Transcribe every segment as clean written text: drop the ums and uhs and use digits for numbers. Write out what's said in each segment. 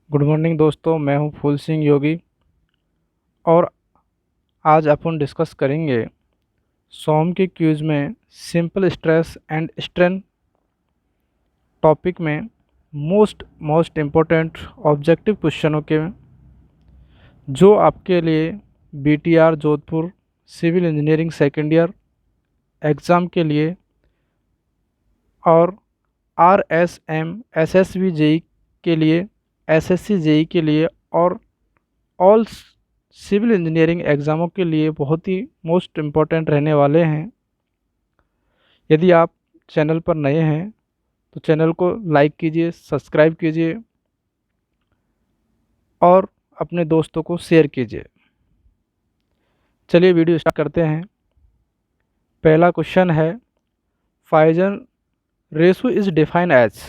Good morning दोस्तों, मैं हूं फूल सिंह योगी। और आज अपन डिस्कस करेंगे सोम के क्यूज में simple stress and strain topic में मोस्ट इम्पोर्टेंट ऑब्जेक्टिव क्वेश्चनों के जो आपके लिए BTR Jodhpur civil engineering second year exam के लिए और आरएसएम एसएसबी जेई के लिए, एसएससी जेई के लिए और ऑल सिविल इंजीनियरिंग एग्ज़ामों के लिए बहुत ही मोस्ट इम्पॉर्टेंट रहने वाले हैं। यदि आप चैनल पर नए हैं तो चैनल को लाइक कीजिए, सब्सक्राइब कीजिए और अपने दोस्तों को शेयर कीजिए। चलिए वीडियो स्टार्ट करते हैं। पहला क्वेश्चन है, Poisson ratio is define as,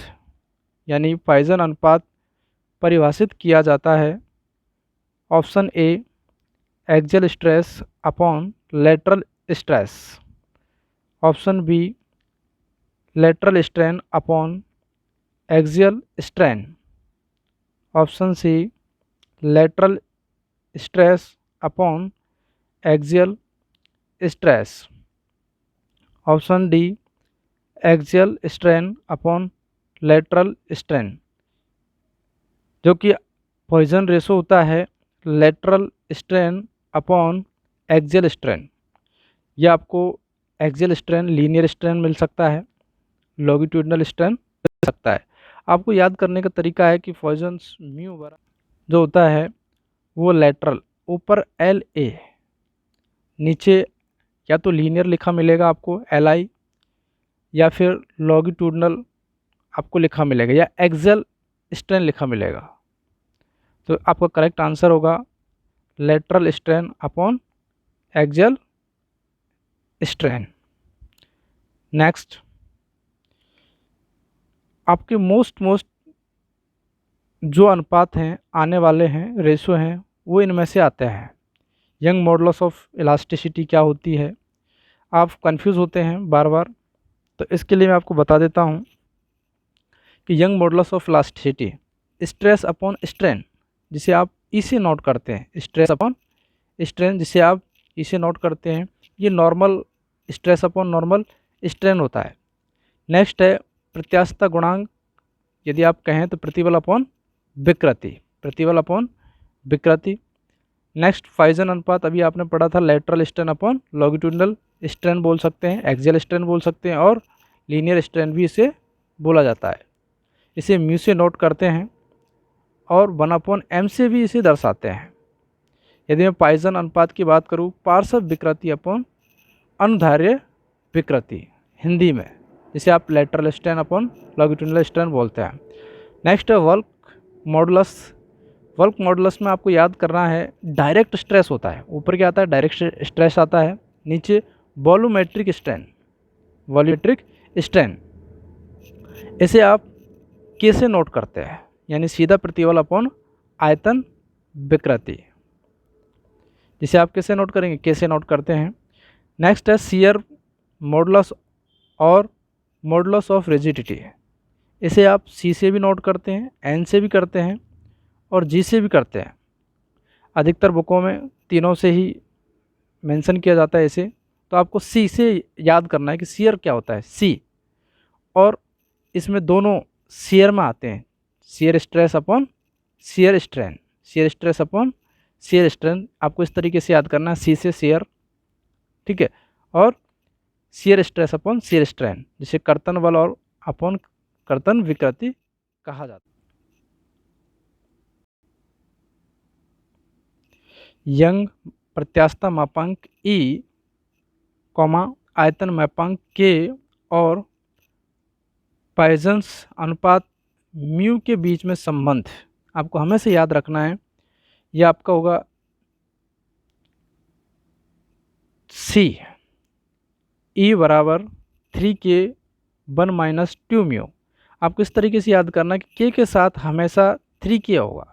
यानी पॉइजन अनुपात परिभाषित किया जाता है। Option A axial stress upon lateral stress, option B lateral strain upon axial strain, option C lateral stress upon axial stress, option D axial strain upon lateral strain. जो कि Poisson ratio होता है lateral strain upon axial strain. यह आपको axial strain linear strain मिल सकता है, longitudinal strain मिल सकता है। आपको याद करने का तरीका है कि पॉइजन म्यू बराबर जो होता है वो लेटरल ऊपर एल ए, नीचे या तो लीनियर लिखा मिलेगा आपको एल आई, या फिर लॉन्गिट्यूडिनल आपको लिखा मिलेगा, या एक्सियल स्ट्रेन लिखा मिलेगा। तो आपका करेक्ट आंसर होगा lateral strain upon axial strain. Next, आपके मोस्ट जो अनुपात हैं आने वाले हैं, रेशो हैं, वो इनमें से आते हैं। यंग मॉडुलस ऑफ इलास्टिसिटी क्या होती है, आप कंफ्यूज होते हैं बार बार, तो इसके लिए मैं आपको बता देता हूँ कि young modulus of elasticity stress upon strain, जिसे आप इसे नोट करते हैं, स्ट्रेस अपॉन स्ट्रेन जिसे आप इसे नोट करते हैं, ये normal stress upon normal strain होता है। नेक्स्ट है प्रत्यास्थता गुणांक, यदि आप कहें तो प्रतिबल अपॉन विकृति, प्रतिबल अपॉन विकृति। नेक्स्ट पॉइजन अनुपात, अभी आपने पढ़ा था lateral strain upon longitudinal strain बोल सकते हैं, एक्सियल स्ट्रेन बोल सकते हैं और लीनियर स्ट्रेन भी इसे बोला जाता है। इसे म्यू से नोट करते हैं और 1/m से भी इसे दर्शाते हैं। यदि मैं पॉइजन अनुपात की बात करूँ, पार्श्व विकृति अपॉन अनुधार्य विकृति हिंदी में, जिसे आप lateral strain upon longitudinal strain बोलते हैं। नेक्स्ट है वर्क मॉडुलस। वर्क मॉडुलस में आपको याद करना है डायरेक्ट स्ट्रेस होता है, ऊपर क्या आता है डायरेक्ट स्ट्रेस आता है, नीचे वॉल्यूमेट्रिक स्ट्रेन, वॉल्यूमेट्रिक स्ट्रेन। इसे आप कैसे नोट करते हैं, यानी सीधा प्रतिबल अपॉन आयतन विकृति, जिसे आप कैसे नोट करेंगे, कैसे नोट करते हैं। नेक्स्ट है शियर मॉडुलस और मॉडुलस ऑफ रिजिडिटी, इसे आप सी से भी नोट करते हैं, एन से भी करते हैं और जी से भी करते हैं। अधिकतर बुकों में तीनों से ही मेंशन किया जाता है इसे, तो आपको सी से याद करना है कि शियर क्या होता है, सी। और इसमें दोनों शियर में आते हैं, shear stress upon shear strain, shear stress upon shear strain. आपको इस तरीके से याद करना है, सी से शियर, ठीक है, और shear stress upon shear strain, जिसे कर्तन बल और अपॉन कर्तन विकृति कहा जाता है। यंग प्रत्यास्थता मापांक ई कॉमा आयतन मापांक के और पॉइजन्स अनुपात म्यू के बीच में संबंध आपको हमेशा याद रखना है। यह आपका होगा सी, ई बराबर 3k1 - 2 म्यू। आपको इस तरीके से याद करना कि के साथ हमेशा 3k होगा,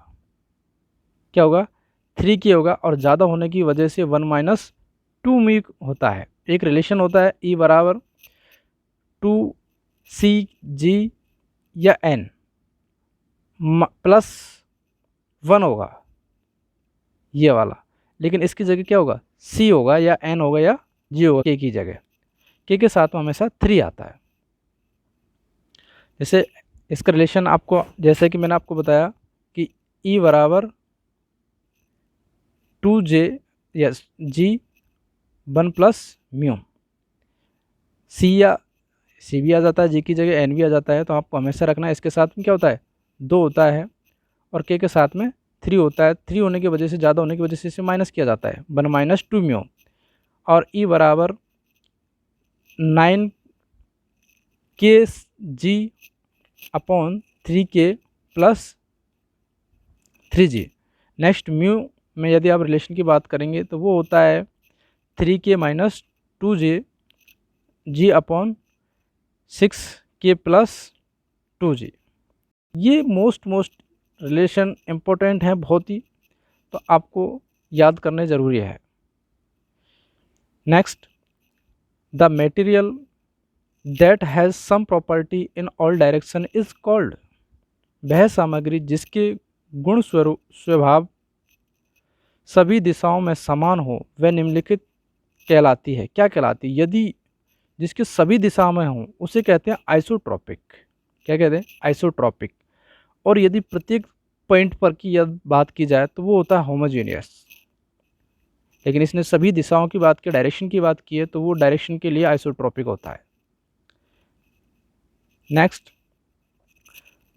क्या होगा 3k होगा, और ज़्यादा होने की वजह से 1 - 2 म्यू होता है। एक रिलेशन होता है ई बराबर 2 C G या N प्लस 1 होगा ये वाला, लेकिन इसकी जगह क्या होगा, C होगा या N होगा या G होगा K की जगह। K के साथ में हमेशा 3 आता है। जैसे इसका रिलेशन आपको, जैसे कि मैंने आपको बताया कि E बराबर 2J yes G 1 plus mu, C भी आ जाता है, G की जगह N भी आ जाता है, तो आपको हमेशा रखना है इसके साथ में क्या होता है 2 होता है और K के साथ में 3 होता है। 3 होने की वजह से, ज़्यादा होने की वजह से इसे माइनस किया जाता है 1 माइनस 2 म्यू। और E बराबर 9 के G upon 3K plus 3G। Next mu में यदि आप रिलेशन की बात करेंगे तो वो होता है 3K minus 2J G upon 6K plus 2G। ये मोस्ट रिलेशन इम्पोर्टेंट है बहुत ही, तो आपको याद करने ज़रूरी है। Next, the material that has sum property in all direction is called. वह सामग्री जिसके गुण स्वभाव सभी दिशाओं में समान हो वह निम्नलिखित कहलाती है। क्या कहलाती है? यदि जिसके सभी दिशाओं में हों उसे कहते हैं आइसोट्रॉपिक। क्या कहते हैं? आइसोट्रॉपिक। और यदि प्रत्येक पॉइंट पर की यदि बात की जाए तो वो होता है होमोजेनियस। लेकिन इसने सभी दिशाओं की बात की, डायरेक्शन की बात की है, तो वो डायरेक्शन के लिए आइसोट्रॉपिक होता है। Next,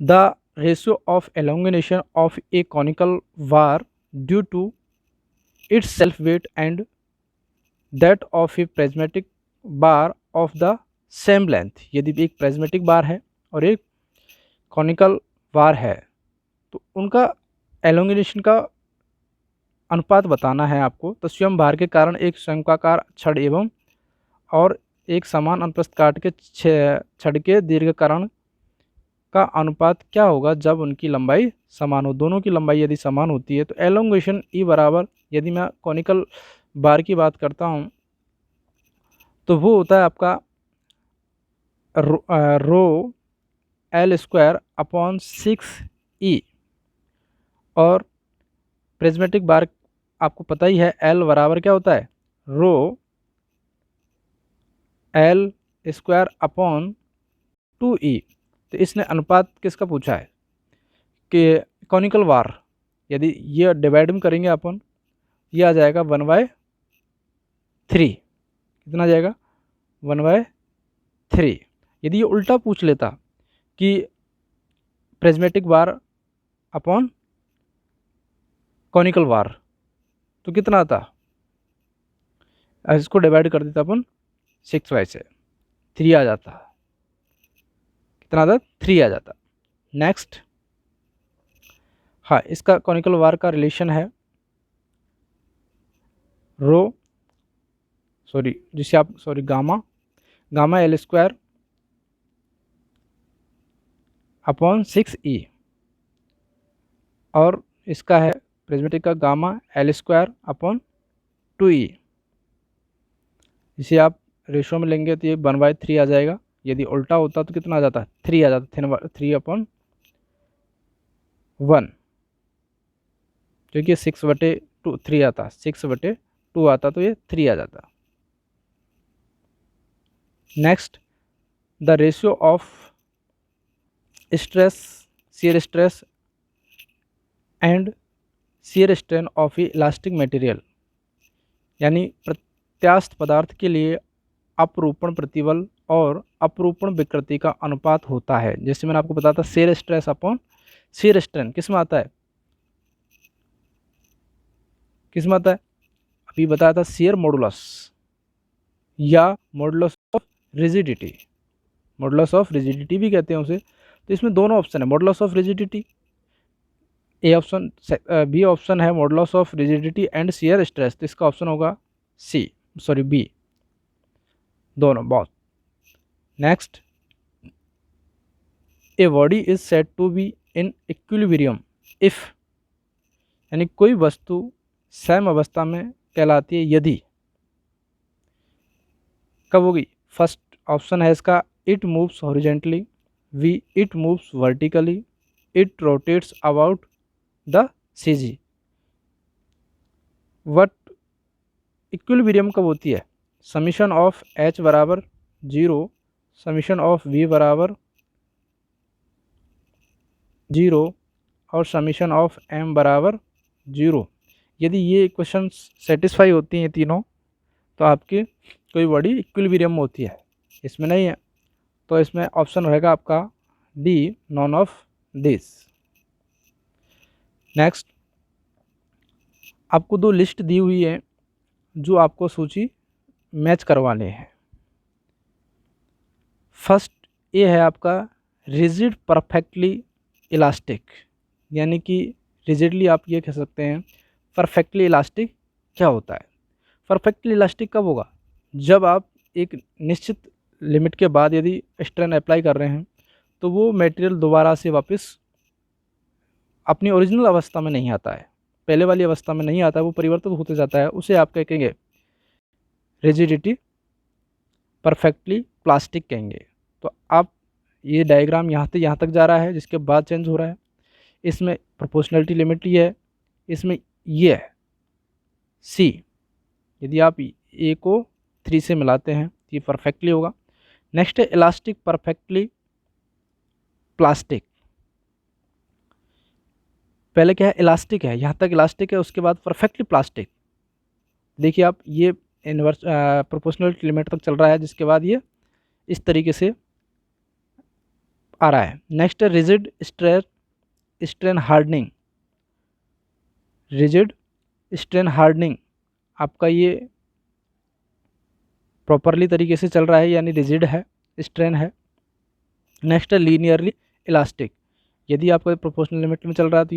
the ratio of elongation of a conical bar due to its self weight and that of a prismatic bar of the same length. यदि एक प्रिज्मेटिक बार है और एक कॉनिकल बार है तो उनका एलोंगेशन का अनुपात बताना है आपको। तो स्वयं भार के कारण एक शंक्वाकार छड़ एवं और एक समान अनुप्रस्थ काट के छड़ के दीर्घकरण का अनुपात क्या होगा जब उनकी लंबाई समान हो। दोनों की लंबाई यदि समान होती है तो एलोंगेशन E बराबर, यदि मैं कॉनिकल बार की बात करता हूँ तो वो होता है आपका रो L स्क्वायर अपॉन 6E। और प्रिज्मेटिक बार आपको पता ही है L बराबर क्या होता है, रो L स्क्वायर अपॉन 2E। तो इसने अनुपात किसका पूछा है कि कॉनिकल बार, यदि ये डिवाइड करेंगे अपन, ये आ जाएगा 1/3। कितना आ जाएगा? 1/3। यदि ये उल्टा पूछ लेता कि प्रिज्मेटिक बार अपॉन कॉनिकल बार तो कितना आता? इसको डिवाइड कर देता अपन 6y से, 3 आ जाता। कितना आता? 3 आ जाता। नेक्स्ट, हाँ, इसका कॉनिकल बार का रिलेशन है gamma L square upon 6E। और इसका है प्रिज्मेटिक का gamma L square upon 2E। इसे आप रेशो में लेंगे तो ये 1/3 आ जाएगा। यदि उल्टा होता तो कितना आ जाता? 3 आ जाता, 3/1, क्योंकि 6/2 3 आता, 6/2 आता तो ये 3 आ जाता। Next, the ratio of stress, shear stress and shear strain of elastic material, यानी प्रत्यास्थ पदार्थ के लिए अपरूपण प्रतिबल और अपरूपण विकृति का अनुपात होता है। जैसे मैंने आपको बताया था shear stress upon shear strain किस में आता है, किस में आता है? अभी बताया था शियर मॉडुलस या modulus of rigidity, modulus of rigidity भी कहते हैं उसे। तो इसमें दोनों ऑप्शन है, modulus of rigidity A option, B option है modulus of rigidity and shear stress, तो इसका ऑप्शन होगा बी, दोनों बहुत। Next, a body is said to be in equilibrium if, यानी कोई वस्तु सम अवस्था में कहलाती है यदि, कब होगी? फर्स्ट ऑप्शन है इसका it moves horizontally, B it moves vertically, it rotates about the C G. What equilibrium कब होती है? समीशन ऑफ एच बराबर 0, समीशन ऑफ वी बराबर 0 और समीशन ऑफ एम बराबर 0। यदि ये इक्वेशन सेटिस्फाई होती हैं तीनों, तो आपकी कोई बॉडी इक्विलिब्रियम होती है। इसमें नहीं है तो इसमें ऑप्शन रहेगा आपका D, none of this. Next, आपको दो लिस्ट दी हुई है जो आपको सूची मैच करवाने हैं। फर्स्ट ये है आपका रिजिड परफेक्टली इलास्टिक, यानी कि रिजिडली आप ये कह सकते हैं परफेक्टली इलास्टिक क्या होता है। परफेक्टली इलास्टिक कब होगा? जब आप एक निश्चित लिमिट के बाद यदि स्ट्रेन अप्लाई कर रहे हैं तो वो मटेरियल दोबारा से वापस अपनी ओरिजिनल अवस्था में नहीं आता है, पहले वाली अवस्था में नहीं आता है, वो परिवर्तित होते जाता है, उसे आप क्या कहेंगे? रिजिडिटी परफेक्टली प्लास्टिक कहेंगे। तो आप ये डायग्राम यहाँ से यहाँ तक जा रहा है, जिसके बाद चेंज हो रहा है। इसमें प्रोपोर्शनलिटी लिमिट ये है, इसमें ये है सी। यदि आप ए को 3 से मिलाते हैं तो ये परफेक्टली होगा। नेक्स्ट है इलास्टिक परफेक्टली प्लास्टिक। पहले क्या है? इलास्टिक है, यहाँ तक इलास्टिक है, उसके बाद परफेक्टली प्लास्टिक। देखिए आप, ये इनवर्स प्रोपोर्शनलिटी लिमिट तक चल रहा है, जिसके बाद ये इस तरीके से आ रहा है। नेक्स्ट है rigid strain hardening. Rigid strain hardening आपका ये प्रॉपरली तरीके से चल रहा है, यानी रिजिड है, स्ट्रेन है। नेक्स्ट है लीनियरली इलास्टिक। यदि आपका प्रोपोर्शनल लिमिट में चल रहा है तो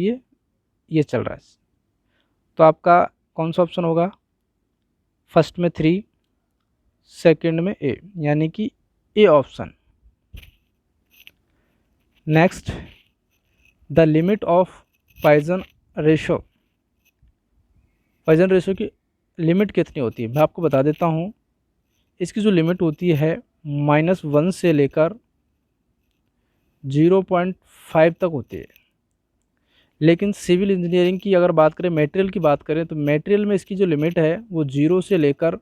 ये चल रहा है। तो आपका कौन सा ऑप्शन होगा? फर्स्ट में 3, सेकंड में ए, यानी कि A option. Next, the limit of Poisson ratio. Poisson ratio की लिमिट कितनी होती है मैं आपको बता देता हूँ। इसकी जो लिमिट होती है -1 से लेकर 0.5 तक होती है। लेकिन सिविल इंजीनियरिंग की अगर बात करें, मटेरियल की बात करें, तो मटेरियल में इसकी जो लिमिट है वो 0 से लेकर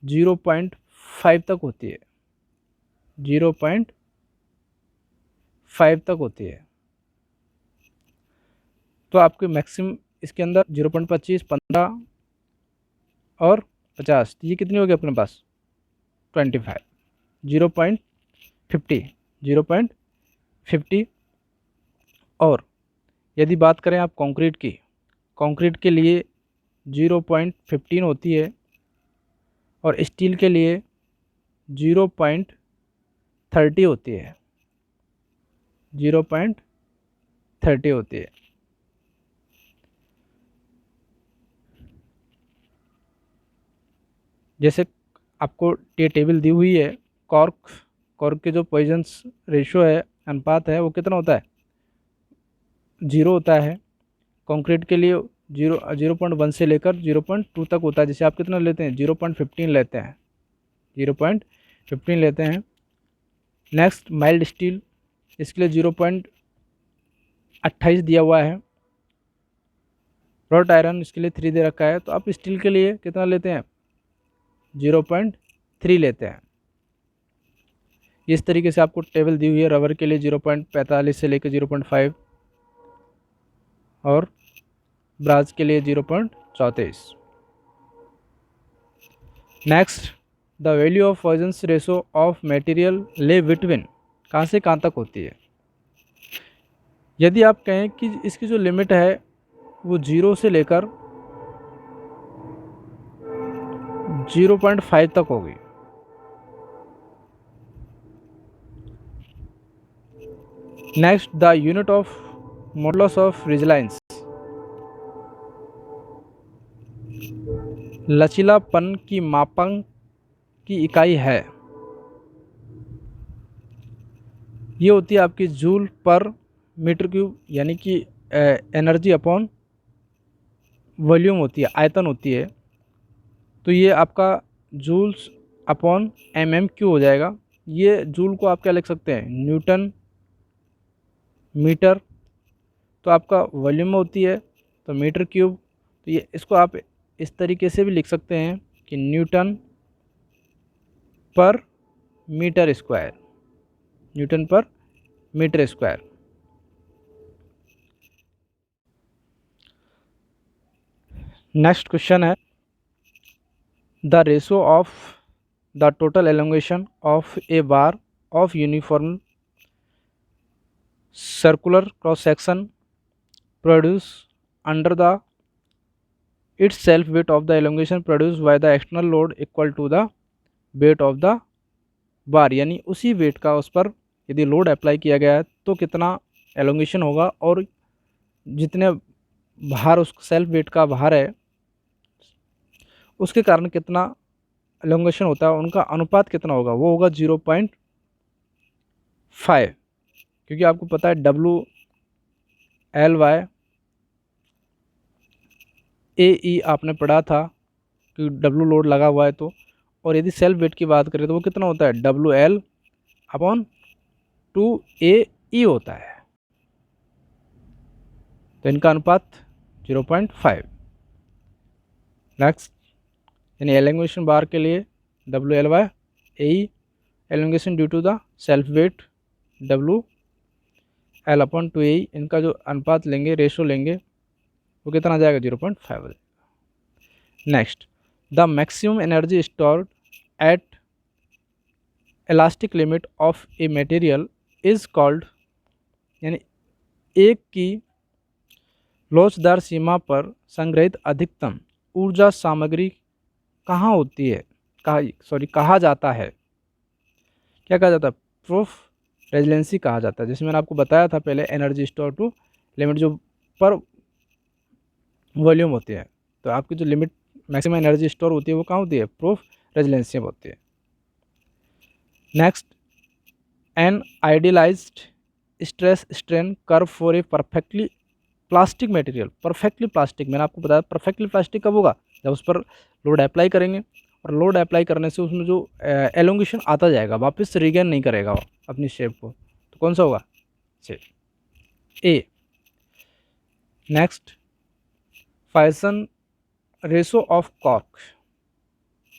0.5 तक होती है, 0.5 तक होती है। तो आपके मैक्सिमम इसके अंदर 0.25, 15 और 50, ये कितनी होगी अपने पास? 25, 0.50, 0.50। और यदि बात करें आप कंक्रीट की, कंक्रीट के लिए 0.15 होती है और स्टील के लिए 0.30 होती है, 0.30 होती है। जैसे आपको ये टेबल दी हुई है, कॉर्क के जो पॉइजन्स रेशो है, अनुपात है, वो कितना होता है? 0 होता है। कंक्रीट के लिए 0.1 से लेकर 0.2 तक होता है। जैसे आप कितना लेते हैं? 0.15 लेते हैं, 0.15 लेते हैं। नेक्स्ट माइल्ड स्टील, इसके लिए 0.28 दिया हुआ है। रॉट आयरन इसके लिए 3 दे रखा है। तो आप स्टील के लिए कितना लेते हैं? 0.3 लेते हैं। इस तरीके से आपको टेबल दी हुई है। रबर के लिए 0.45 से लेकर 0.5 और ब्रास के लिए 0.34। Next, the value of Poisson's ratio of material lie between, कहाँ से कहाँ तक होती है? यदि आप कहें कि इसकी जो लिमिट है वो 0 से लेकर 0.5 तक होगी। Next, the unit of modulus of resilience. लचीलापन की मापांक की इकाई है, ये होती है आपकी जूल पर मीटर क्यूब, यानी कि एनर्जी अपॉन वॉल्यूम होती है, आयतन होती है। तो ये आपका जूल्स अपॉन mm³ हो जाएगा। ये जूल को आप क्या लिख सकते हैं? Newton metre. तो आपका वॉल्यूम में होती है तो मीटर क्यूब, तो ये इसको आप इस तरीके से भी लिख सकते हैं कि न्यूटन पर मीटर स्क्वायर, न्यूटन पर मीटर स्क्वायर। नेक्स्ट क्वेश्चन है the ratio of the total elongation of a bar of uniform circular cross section produce under the its self weight of the elongation produce by the external load equal to the weight of the bar, यानी उसी wait का उस पर यदि load apply किया गया है तो कितना एलोंगेशन होगा, और जितने भार उस सेल्फ वेट का भार है उसके कारण कितना एलोंगेशन होता है, उनका अनुपात कितना होगा, वो होगा 0.5, क्योंकि आपको पता है WL/AE आपने पढ़ा था कि W लोड लगा हुआ है तो, और यदि सेल्फ वेट की बात करें तो वो कितना होता है WL/2AE होता है, तो इनका अनुपात 0.5। नेक्स्ट, यानी एलोंगेशन बार के लिए WL/AE elongation due to the self weight WL/2AE, इनका जो अनुपात लेंगे, रेशो लेंगे, वो कितना आ जाएगा 0.5 हो जाएगा। Next, the maximum energy stored at elastic limit of a material is called, यानी एक की लोचदार सीमा पर संग्रहित अधिकतम ऊर्जा सामग्री कहाँ होती है, कहा जाता है, क्या कहा जाता है, प्रूफ रेजिलेंसी कहा जाता है। जैसे मैंने आपको बताया था पहले, एनर्जी स्टोर टू लिमिट जो पर वॉल्यूम होती है, तो आपकी जो लिमिट मैक्सिमम एनर्जी स्टोर होती है वो कहाँ होती है, प्रूफ रेजिलेंसी में होती है। Next, an idealised stress strain curve for a perfectly plastic material, perfectly plastic, मैंने आपको बताया परफेक्टली प्लास्टिक कब होगा, जब उस पर लोड अप्लाई करेंगे, और लोड अप्लाई करने से उसमें जो एलोंगेशन आता जाएगा, वापस रिगेन नहीं करेगा वो अपनी शेप को, तो कौन सा होगा, A. Next, Poisson ratio of cork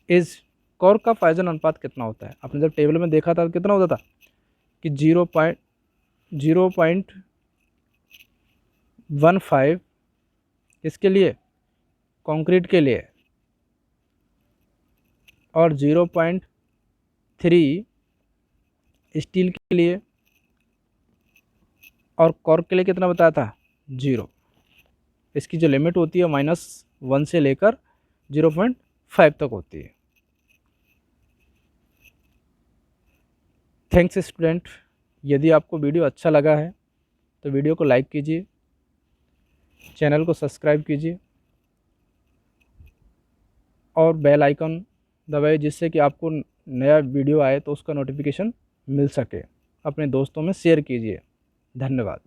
is, cork का फाइजन अनुपात कितना होता है, आपने जब टेबल में देखा था कितना होता था कि 0.15 इसके लिए कंक्रीट के लिए, और 0.3 स्टील के लिए, और कॉर्क के लिए कितना बताया था, 0। इसकी जो लिमिट होती है -1 से लेकर 0.5 तक होती है। थैंक्स स्टूडेंट, यदि आपको वीडियो अच्छा लगा है तो वीडियो को लाइक कीजिए, चैनल को सब्सक्राइब कीजिए और बेल आइकन दबाइए, जिससे कि आपको नया वीडियो आए तो उसका नोटिफिकेशन मिल सके। अपने दोस्तों में शेयर कीजिए। धन्यवाद।